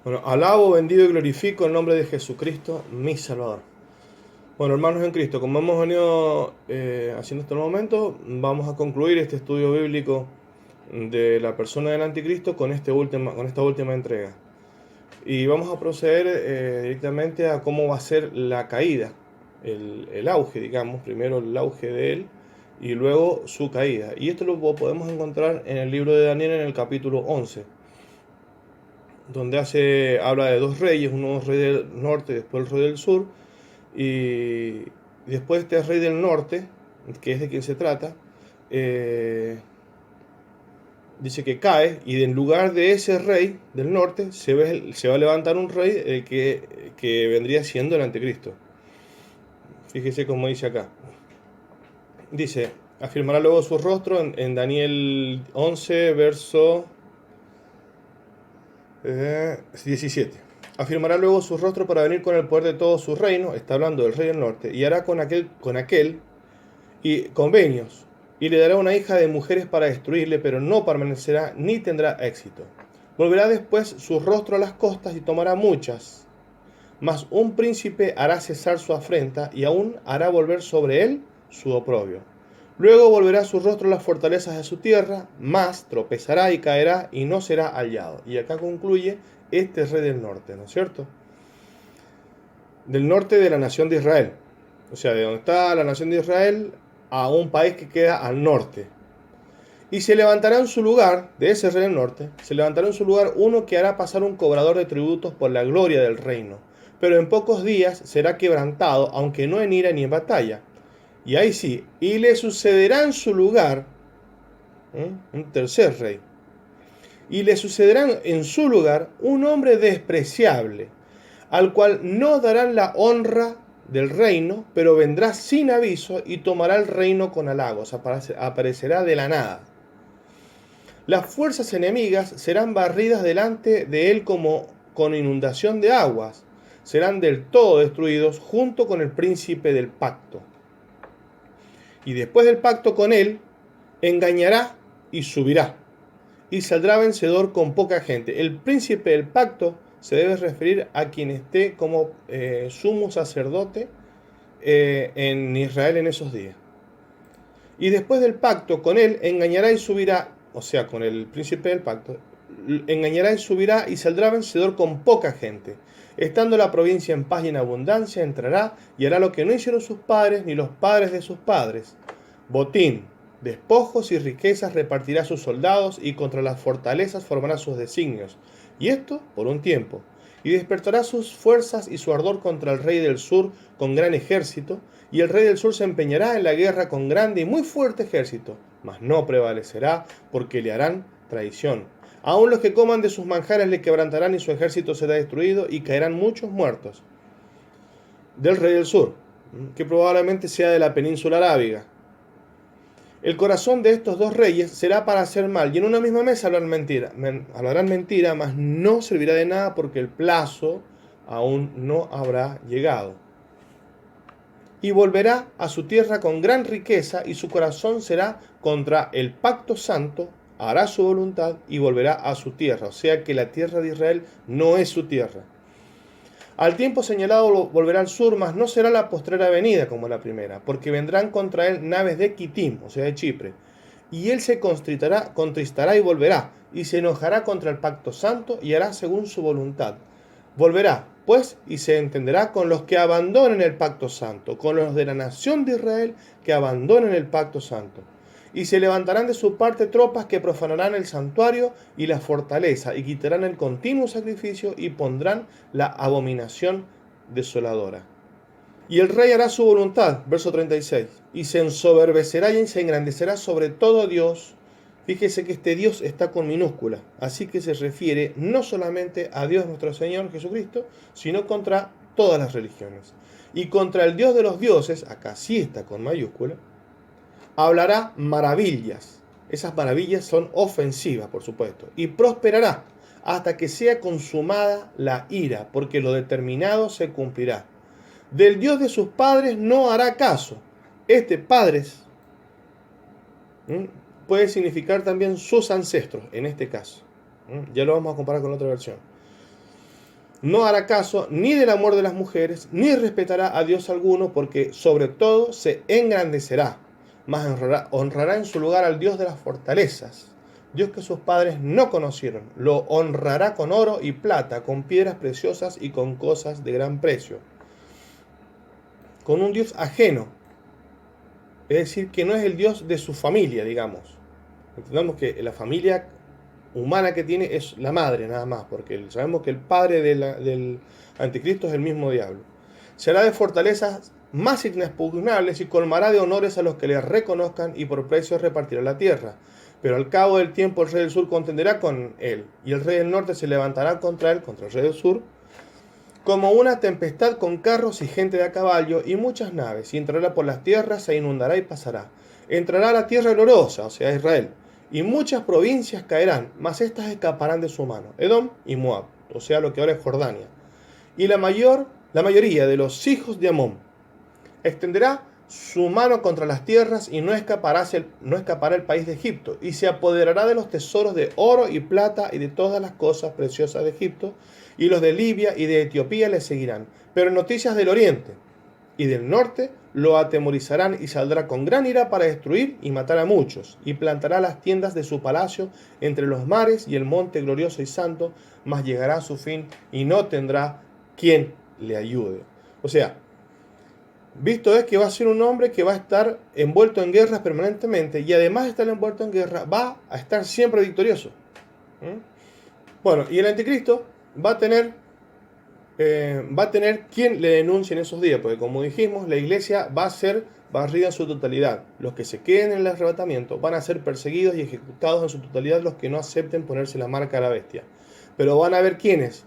Bueno, alabo, bendigo y glorifico el nombre de Jesucristo, mi Salvador. Bueno, hermanos en Cristo, como hemos venido haciendo hasta el momento, vamos a concluir este estudio bíblico de la persona del anticristo con esta última entrega. Y vamos a proceder directamente a cómo va a ser la caída, el auge, digamos, primero el auge de él y luego su caída. Y esto lo podemos encontrar en el libro de Daniel en el capítulo 11, donde habla de dos reyes, uno rey del norte y después el rey del sur, y después este rey del norte, que es de quien se trata, eh, dice que cae, y en lugar de ese rey del norte se va a levantar un rey que vendría siendo el anticristo. Fíjese cómo dice acá. Dice, afirmará luego su rostro en Daniel 11, verso 17. Afirmará luego su rostro para venir con el poder de todo su reino, está hablando del rey del norte, y hará con aquel y convenios, y le dará una hija de mujeres para destruirle, pero no permanecerá ni tendrá éxito. Volverá después su rostro a las costas y tomará muchas, mas un príncipe hará cesar su afrenta y aún hará volver sobre él su oprobio. Luego volverá su rostro a las fortalezas de su tierra, mas tropezará y caerá y no será hallado. Y acá concluye este rey del norte, ¿no es cierto? Del norte de la nación de Israel. O sea, de donde está la nación de Israel a un país que queda al norte. Y se levantará en su lugar, de ese rey del norte, se levantará en su lugar uno que hará pasar un cobrador de tributos por la gloria del reino. Pero en pocos días será quebrantado, aunque no en ira ni en batalla. Y ahí sí, y le sucederá en su lugar un tercer rey. Y le sucederá en su lugar un hombre despreciable, al cual no darán la honra del reino, pero vendrá sin aviso y tomará el reino con halagos, aparecerá de la nada. Las fuerzas enemigas serán barridas delante de él como con inundación de aguas, serán del todo destruidos junto con el príncipe del pacto. Y después del pacto con él, engañará y subirá, y saldrá vencedor con poca gente. El príncipe del pacto se debe referir a quien esté como sumo sacerdote en Israel en esos días. Y después del pacto con él, engañará y subirá, o sea, con el príncipe del pacto, engañará y subirá y saldrá vencedor con poca gente. Estando la provincia en paz y en abundancia, entrará y hará lo que no hicieron sus padres ni los padres de sus padres. Botín, despojos y riquezas repartirá a sus soldados y contra las fortalezas formará sus designios. Y esto por un tiempo. Y despertará sus fuerzas y su ardor contra el rey del sur con gran ejército, y el rey del sur se empeñará en la guerra con grande y muy fuerte ejército, mas no prevalecerá, porque le harán traición. Aun los que coman de sus manjares le quebrantarán y su ejército será destruido y caerán muchos muertos. Del rey del sur, que probablemente sea de la península arábiga. El corazón de estos dos reyes será para hacer mal, y en una misma mesa hablarán mentira, mas no servirá de nada porque el plazo aún no habrá llegado. Y volverá a su tierra con gran riqueza, y su corazón será contra el pacto santo, hará su voluntad y volverá a su tierra. O sea que la tierra de Israel no es su tierra. Al tiempo señalado volverá al sur, mas no será la postrera venida como la primera, porque vendrán contra él naves de Quitim, o sea de Chipre, y él se contristará y volverá, y se enojará contra el pacto santo y hará según su voluntad. Volverá, pues, y se entenderá con los que abandonen el pacto santo, con los de la nación de Israel que abandonen el pacto santo. Y se levantarán de su parte tropas que profanarán el santuario y la fortaleza, y quitarán el continuo sacrificio y pondrán la abominación desoladora. Y el rey hará su voluntad, verso 36, y se ensoberbecerá y se engrandecerá sobre todo Dios. Fíjese que este Dios está con minúscula, así que se refiere no solamente a Dios nuestro Señor Jesucristo, sino contra todas las religiones. Y contra el Dios de los dioses, acá sí está con mayúscula, hablará maravillas. Esas maravillas son ofensivas, por supuesto. Y prosperará hasta que sea consumada la ira, porque lo determinado se cumplirá. Del Dios de sus padres no hará caso. Este padres puede significar también sus ancestros, en este caso. Ya lo vamos a comparar con la otra versión. No hará caso ni del amor de las mujeres, ni respetará a Dios alguno, porque sobre todo se engrandecerá, mas honrará en su lugar al Dios de las fortalezas, Dios que sus padres no conocieron. Lo honrará con oro y plata, con piedras preciosas y con cosas de gran precio. Con un Dios ajeno, es decir, que no es el Dios de su familia, digamos. Entendamos que la familia humana que tiene es la madre, nada más, porque sabemos que el padre del anticristo es el mismo diablo. Será de fortalezas más inexpugnables y colmará de honores a los que le reconozcan, y por precio repartirá la tierra. Pero al cabo del tiempo el rey del sur contenderá con él, y el rey del norte se levantará contra él, contra el rey del sur, como una tempestad con carros y gente de a caballo y muchas naves, y entrará por las tierras, se inundará y pasará. Entrará a la tierra gloriosa, o sea, Israel, y muchas provincias caerán, mas éstas escaparán de su mano, Edom y Moab, o sea, lo que ahora es Jordania. Y la mayoría de los hijos de Amón extenderá su mano contra las tierras, y no escapará el país de Egipto, y se apoderará de los tesoros de oro y plata y de todas las cosas preciosas de Egipto, y los de Libia y de Etiopía le seguirán. Pero noticias del oriente y del norte lo atemorizarán, y saldrá con gran ira para destruir y matar a muchos, y plantará las tiendas de su palacio entre los mares y el monte glorioso y santo, mas llegará a su fin y no tendrá quien le ayude. O sea, visto es que va a ser un hombre que va a estar envuelto en guerras permanentemente, y además de estar envuelto en guerra, va a estar siempre victorioso. Bueno, y el anticristo va a tener quien le denuncie en esos días, porque como dijimos, la iglesia va a ser barrida en su totalidad. Los que se queden en el arrebatamiento van a ser perseguidos y ejecutados en su totalidad, los que no acepten ponerse la marca a la bestia. Pero van a haber quienes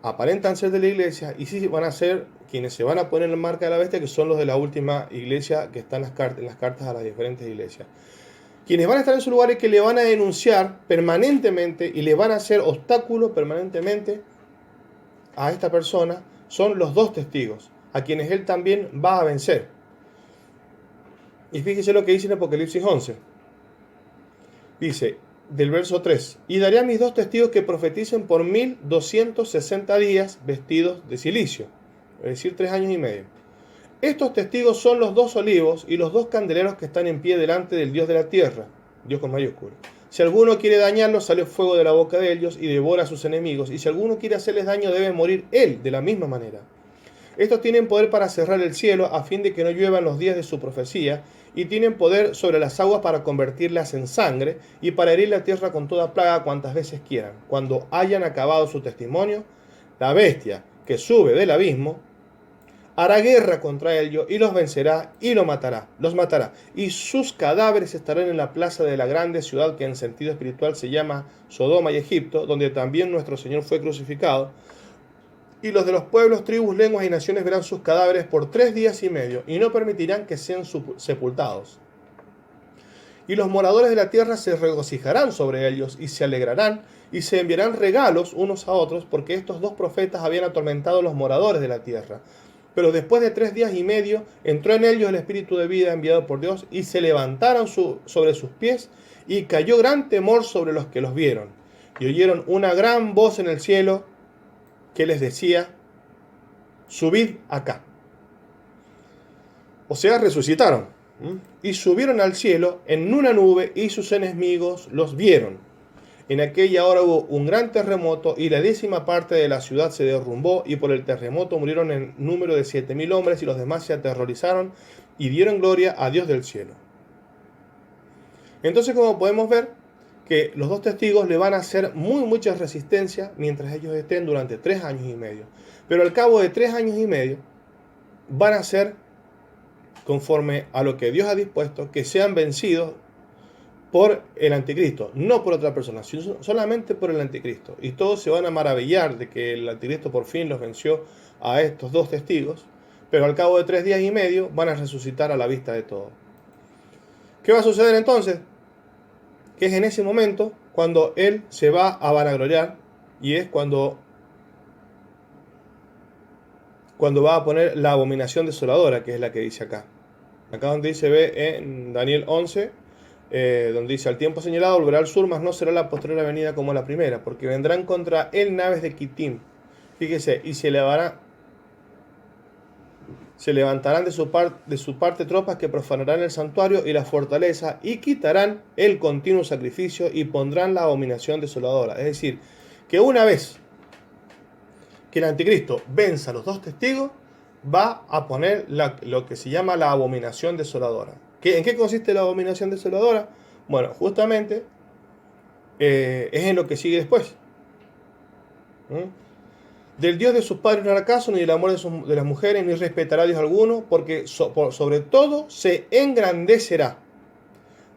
aparentan ser de la iglesia, y sí van a ser quienes se van a poner la marca de la bestia, que son los de la última iglesia que están en las cartas a las diferentes iglesias. Quienes van a estar en su lugar y que le van a denunciar permanentemente y le van a hacer obstáculo permanentemente a esta persona son los dos testigos, a quienes él también va a vencer. Y fíjese lo que dice en Apocalipsis 11. Dice, del verso 3, y daré a mis dos testigos que profeticen por 1260 días vestidos de cilicio, es decir, 3 años y medio. Estos testigos son los dos olivos y los dos candeleros que están en pie delante del Dios de la tierra, Dios con mayúscula. Si alguno quiere dañarlos, sale fuego de la boca de ellos y devora a sus enemigos, y si alguno quiere hacerles daño, debe morir él de la misma manera. Estos tienen poder para cerrar el cielo a fin de que no lluevan los días de su profecía, y tienen poder sobre las aguas para convertirlas en sangre, y para herir la tierra con toda plaga cuantas veces quieran. Cuando hayan acabado su testimonio, la bestia que sube del abismo hará guerra contra ellos y los vencerá y los matará, y sus cadáveres estarán en la plaza de la grande ciudad que en sentido espiritual se llama Sodoma y Egipto, donde también nuestro Señor fue crucificado. Y los de los pueblos, tribus, lenguas y naciones verán sus cadáveres por 3 días y medio, y no permitirán que sean sepultados. Y los moradores de la tierra se regocijarán sobre ellos, y se alegrarán, y se enviarán regalos unos a otros, porque estos dos profetas habían atormentado a los moradores de la tierra. Pero después de 3 días y medio, entró en ellos el espíritu de vida enviado por Dios, y se levantaron sobre sus pies, y cayó gran temor sobre los que los vieron. Y oyeron una gran voz en el cielo, que les decía, subid acá. O sea, resucitaron. Y subieron al cielo en una nube, y sus enemigos los vieron. En aquella hora hubo un gran terremoto, y la 10ª parte de la ciudad se derrumbó, y por el terremoto murieron en número de 7.000 hombres, y los demás se aterrorizaron y dieron gloria a Dios del cielo. Entonces, como podemos ver, que los dos testigos le van a hacer mucha resistencia mientras ellos estén durante 3 años y medio. Pero al cabo de 3 años y medio van a ser, conforme a lo que Dios ha dispuesto, que sean vencidos por el anticristo, no por otra persona, sino solamente por el anticristo. Y todos se van a maravillar de que el anticristo por fin los venció a estos dos testigos, pero al cabo de 3 días y medio van a resucitar a la vista de todos. ¿Qué va a suceder entonces? Que es en ese momento cuando él se va a vanagloriar, y es cuando va a poner la abominación desoladora, que es la que dice acá. Acá donde dice, ve en Daniel 11, donde dice, al tiempo señalado volverá al sur, mas no será la postrera venida como la primera, porque vendrán contra él naves de Quitim, Fíjese, y se levantarán de su parte tropas que profanarán el santuario y la fortaleza y quitarán el continuo sacrificio y pondrán la abominación desoladora. Es decir, que una vez que el anticristo venza a los dos testigos, va a poner lo que se llama la abominación desoladora. ¿En qué consiste la abominación desoladora? Bueno, justamente es en lo que sigue después. Del Dios de sus padres no hará caso, ni del amor de las mujeres, ni respetará a Dios alguno, porque sobre todo se engrandecerá,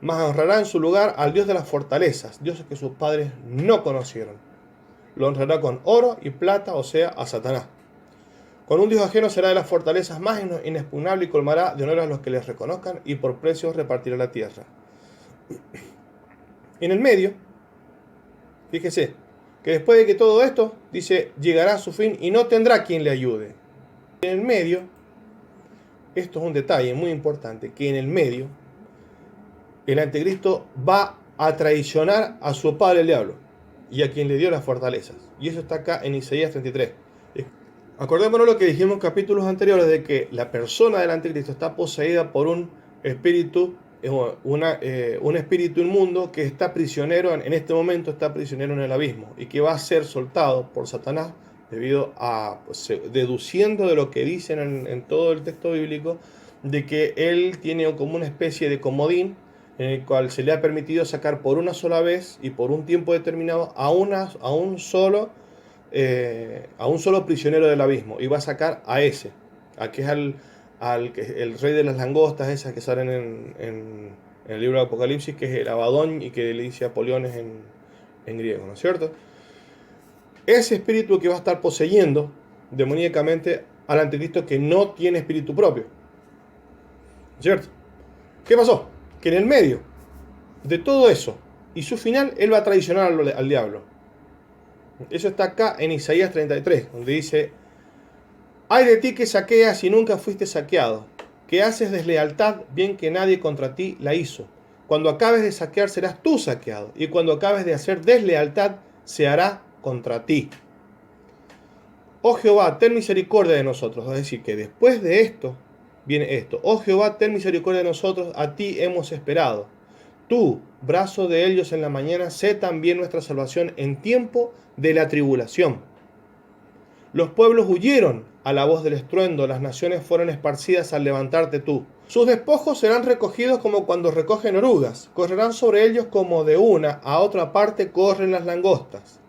mas honrará en su lugar al Dios de las fortalezas, dioses que sus padres no conocieron. Lo honrará con oro y plata, o sea, a Satanás. Con un Dios ajeno será de las fortalezas más inexpugnable y colmará de honor a los que les reconozcan, y por precios repartirá la tierra. En el medio, fíjese, que después de que todo esto, dice, llegará a su fin y no tendrá quien le ayude. En el medio, esto es un detalle muy importante, que en el medio, el anticristo va a traicionar a su padre el diablo y a quien le dio las fortalezas. Y eso está acá en Isaías 33. Acordémonos lo que dijimos en capítulos anteriores, de que la persona del anticristo está poseída por un espíritu, un espíritu inmundo que está prisionero, en este momento está prisionero en el abismo, y que va a ser soltado por Satanás debido a, deduciendo de lo que dicen en todo el texto bíblico, de que él tiene como una especie de comodín en el cual se le ha permitido sacar por una sola vez y por un tiempo determinado a un solo prisionero del abismo, y va a sacar a ese, a que es el rey de las langostas, esas que salen en el libro de Apocalipsis, que es el Abadón, y que le dice Apoliones en griego, ¿no es cierto? Ese espíritu que va a estar poseyendo demoníacamente al anticristo, que no tiene espíritu propio, ¿cierto? ¿Qué pasó? Que en el medio de todo eso y su final, él va a traicionar al diablo. Eso está acá en Isaías 33, donde dice: ay de ti que saqueas y nunca fuiste saqueado, que haces deslealtad, bien que nadie contra ti la hizo. Cuando acabes de saquear serás tú saqueado, y cuando acabes de hacer deslealtad se hará contra ti. Oh Jehová, ten misericordia de nosotros. Es decir, que después de esto viene esto: oh Jehová, ten misericordia de nosotros, a ti hemos esperado. Tú, brazo de ellos en la mañana, sé también nuestra salvación en tiempo de la tribulación. Los pueblos huyeron a la voz del estruendo, las naciones fueron esparcidas al levantarte tú. Sus despojos serán recogidos como cuando recogen orugas, correrán sobre ellos como de una a otra parte corren las langostas.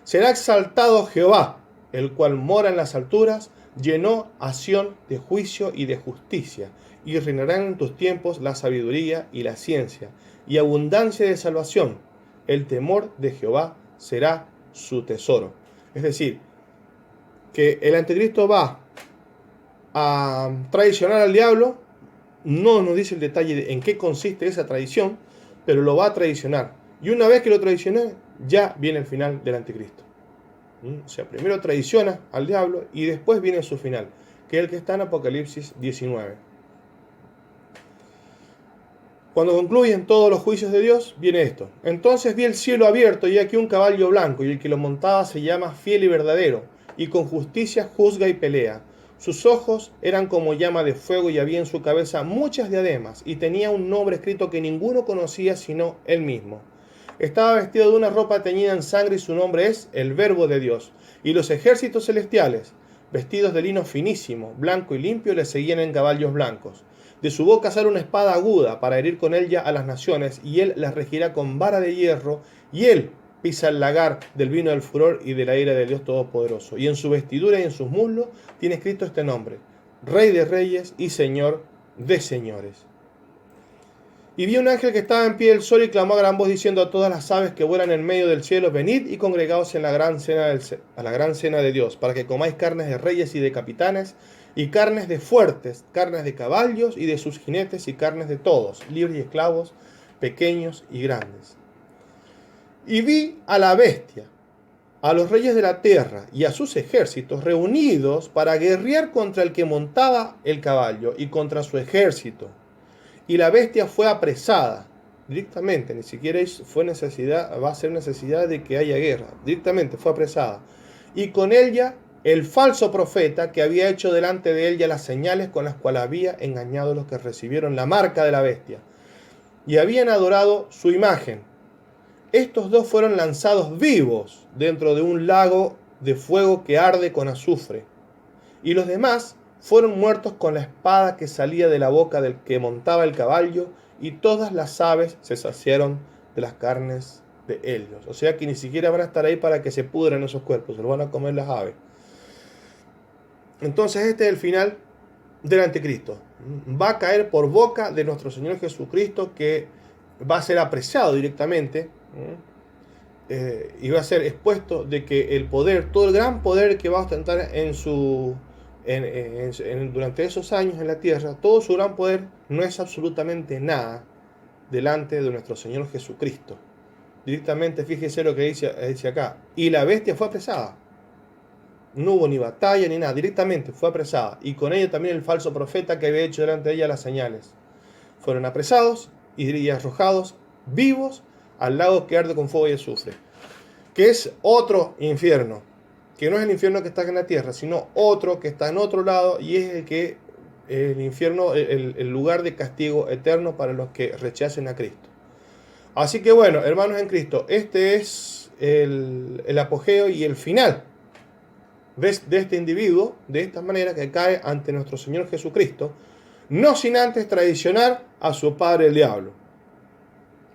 Será exaltado Jehová, el cual mora en las alturas, llenó a Sión de juicio y de justicia, y reinarán en tus tiempos la sabiduría y la ciencia, y abundancia de salvación. El temor de Jehová será su tesoro. Es decir, que el anticristo va a traicionar al diablo. No nos dice el detalle de en qué consiste esa traición, pero lo va a traicionar. Y una vez que lo traicione, ya viene el final del anticristo. O sea, primero traiciona al diablo y después viene su final, que es el que está en Apocalipsis 19. Cuando concluyen todos los juicios de Dios, viene esto: entonces vi el cielo abierto y aquí un caballo blanco, y el que lo montaba se llama Fiel y Verdadero, y con justicia juzga y pelea. Sus ojos eran como llama de fuego, y había en su cabeza muchas diademas, y tenía un nombre escrito que ninguno conocía sino él mismo. Estaba vestido de una ropa teñida en sangre, y su nombre es el Verbo de Dios. Y los ejércitos celestiales, vestidos de lino finísimo, blanco y limpio, le seguían en caballos blancos. De su boca sale una espada aguda para herir con ella a las naciones, y él las regirá con vara de hierro, y él pisa el lagar del vino del furor y de la ira del Dios Todopoderoso. Y en su vestidura y en sus muslos tiene escrito este nombre: Rey de Reyes y Señor de Señores. Y vi un ángel que estaba en pie del sol y clamó a gran voz diciendo a todas las aves que vuelan en medio del cielo: venid y congregaos en la gran cena de Dios, para que comáis carnes de reyes y de capitanes, y carnes de fuertes, carnes de caballos y de sus jinetes, y carnes de todos, libres y esclavos, pequeños y grandes. Y vi a la bestia, a los reyes de la tierra y a sus ejércitos reunidos para guerrear contra el que montaba el caballo y contra su ejército. Y la bestia fue apresada directamente, ni siquiera va a ser necesidad de que haya guerra, directamente fue apresada. Y con ella el falso profeta que había hecho delante de él ya las señales con las cuales había engañado a los que recibieron la marca de la bestia y habían adorado su imagen. Estos dos fueron lanzados vivos dentro de un lago de fuego que arde con azufre, y los demás fueron muertos con la espada que salía de la boca del que montaba el caballo, y todas las aves se saciaron de las carnes de ellos. O sea que ni siquiera van a estar ahí para que se pudran esos cuerpos, se los van a comer las aves. Entonces este es el final del anticristo. Va a caer por boca de nuestro Señor Jesucristo, que va a ser apresado directamente, y va a ser expuesto de que el poder, todo el gran poder que va a ostentar durante esos años en la tierra, todo su gran poder no es absolutamente nada delante de nuestro Señor Jesucristo. Directamente, fíjese lo que dice acá. Y la bestia fue apresada. No hubo ni batalla ni nada, directamente fue apresada. Y con ella también el falso profeta que había hecho delante de ella las señales. Fueron apresados y arrojados vivos al lago que arde con fuego y azufre. Que es otro infierno. Que no es el infierno que está en la tierra, sino otro que está en otro lado, y es el infierno, el lugar de castigo eterno para los que rechacen a Cristo. Así que bueno, hermanos en Cristo, este es el apogeo y el final de este individuo, de esta manera que cae ante nuestro Señor Jesucristo, no sin antes traicionar a su padre el diablo,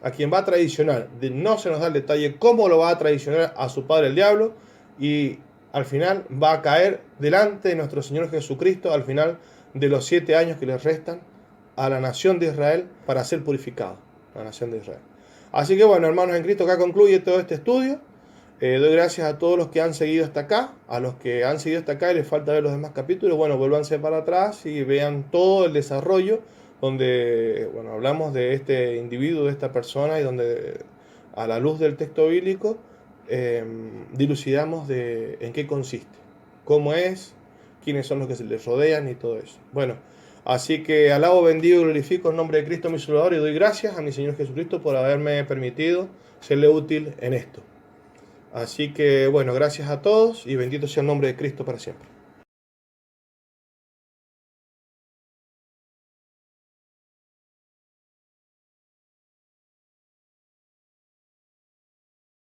a quien va a traicionar. No se nos da el detalle cómo lo va a traicionar a su padre el diablo, y al final va a caer delante de nuestro Señor Jesucristo al final de los 7 años que le restan a la nación de Israel para ser purificado, la nación de Israel. Así que bueno, hermanos en Cristo, acá concluye todo este estudio. Doy gracias a todos los que han seguido hasta acá, a los que han seguido hasta acá y les falta ver los demás capítulos. Bueno, vuélvanse para atrás y vean todo el desarrollo donde hablamos de este individuo, de esta persona, y donde a la luz del texto bíblico dilucidamos en qué consiste, cómo es, quiénes son los que se les rodean y todo eso. Bueno, así que alabo, bendigo y glorifico el nombre de Cristo mi Salvador, y doy gracias a mi Señor Jesucristo por haberme permitido serle útil en esto. Así que bueno, gracias a todos y bendito sea el nombre de Cristo para siempre.